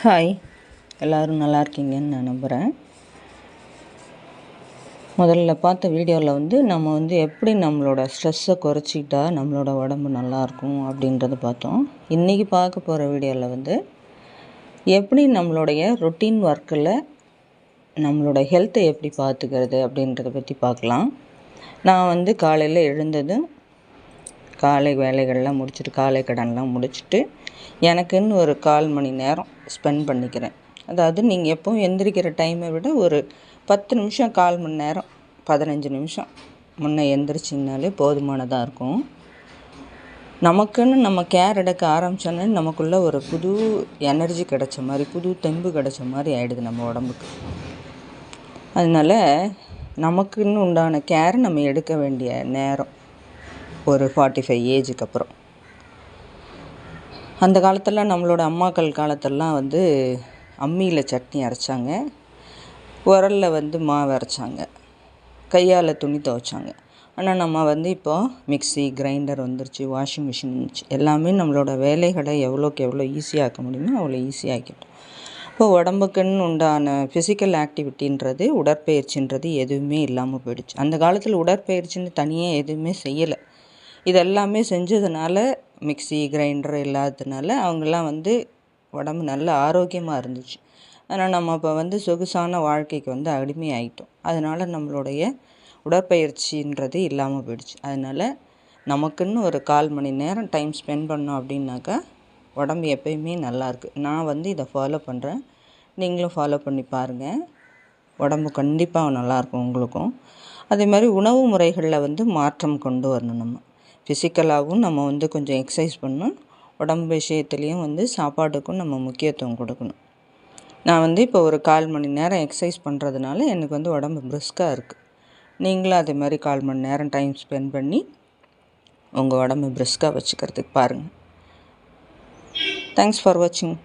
Hi, எல்லோரும் நல்லா இருக்கீங்கன்னு நான் நம்புகிறேன். முதல்ல பார்த்த வீடியோவில் நம்ம எப்படி நம்மளோட ஸ்ட்ரெஸ்ஸை குறைச்சிக்கிட்டா நம்மளோட உடம்பு நல்லாயிருக்கும் அப்படின்றத பார்த்தோம். இன்றைக்கி பார்க்க போகிற வீடியோவில் எப்படி நம்மளுடைய ரொட்டீன் ஒர்க்கில் நம்மளோட ஹெல்த்தை எப்படி பார்த்துக்கிறது அப்படின்றத பற்றி பார்க்கலாம். நான் காலையில் எழுந்ததும் காலை வேலைகள்லாம் முடிச்சுட்டு காலை கடன்லாம் முடிச்சுட்டு எனக்குன்னு ஒரு 1/4 மணி நேரம் ஸ்பெண்ட் பண்ணிக்கிறேன். அதாவது நீங்கள் எப்போவும் எந்திரிக்கிற டைமை விட ஒரு 10 நிமிஷம் 1/4 மணி நேரம் 15 நிமிஷம் முன்னே எந்திரிச்சிங்கனாலே போதுமானதாக இருக்கும். நமக்குன்னு நம்ம கேர் எடுக்க ஆரம்பித்தோன்னே நமக்குள்ளே ஒரு புது எனர்ஜி கிடச்ச மாதிரி, புது தெம்பு கிடச்ச மாதிரி ஆகிடுது நம்ம உடம்புக்கு. அதனால் நமக்குன்னு உண்டான கேர் நம்ம எடுக்க வேண்டிய நேரம் ஒரு 45 ஏஜுக்கு அப்புறம். அந்த காலத்தில் நம்மளோட அம்மாக்கள் காலத்திலலாம் அம்மியில் சட்னி அரைச்சாங்க, உரலில் மாவு அரைச்சாங்க, கையால் துணி துவைச்சாங்க. ஆனால் நம்ம இப்போது மிக்ஸி, கிரைண்டர் வந்துருச்சு, வாஷிங் மிஷின் வந்துச்சு. எல்லாமே நம்மளோட வேலைகளை எவ்வளோக்கு எவ்வளோ ஈஸியாக்க முடியுமோ அவ்வளோ ஈஸியாக்கிட்டோம். இப்போ உடம்புக்குன்னு உண்டான ஃபிசிக்கல் ஆக்டிவிட்டின்றது, உடற்பயிற்சின்றது எதுவுமே இல்லாமல் போயிடுச்சு. அந்த காலத்தில் உடற்பயிற்சின்னு தனியாக எதுவுமே செய்யலை. இதெல்லாமே செஞ்சதுனால மிக்ஸி, கிரைண்டர் இல்லாததுனால அவங்கெல்லாம் உடம்பு நல்ல ஆரோக்கியமாக இருந்துச்சு. ஆனால் நம்ம இப்போ சொகுசான வாழ்க்கைக்கு அடிமையாகிட்டோம். அதனால் நம்மளுடைய உடற்பயிற்சின்றது இல்லாமல் போயிடுச்சு. அதனால் நமக்குன்னு ஒரு 1/4 மணி நேரம் டைம் ஸ்பெண்ட் பண்ணோம் அப்படின்னாக்கா உடம்பு எப்பயுமே நல்லாயிருக்கு. நான் இதை ஃபாலோ பண்ணுறேன், நீங்களும் ஃபாலோ பண்ணி பாருங்கள். உடம்பு கண்டிப்பாக நல்லாயிருக்கும் உங்களுக்கும். அதே மாதிரி உணவு முறைகளில் மாற்றம் கொண்டு வரணும். நம்ம ஃபிசிக்கலாகவும் நம்ம கொஞ்சம் எக்ஸசைஸ் பண்ணணும், உடம்பு விஷயத்துலேயும் சாப்பாட்டுக்கும் நம்ம முக்கியத்துவம் கொடுக்கணும். நான் இப்போ ஒரு 1/4 மணி நேரம் எக்ஸசைஸ் பண்ணுறதுனால எனக்கு உடம்பு பிரிஸ்காக இருக்குது. நீங்களும் அதே மாதிரி 1/4 மணி நேரம் டைம் ஸ்பெண்ட் பண்ணி உங்கள் உடம்பு பிரிஸ்காக வச்சுக்கிறதுக்கு பாருங்கள். தேங்க்ஸ் ஃபார் வாட்சிங்.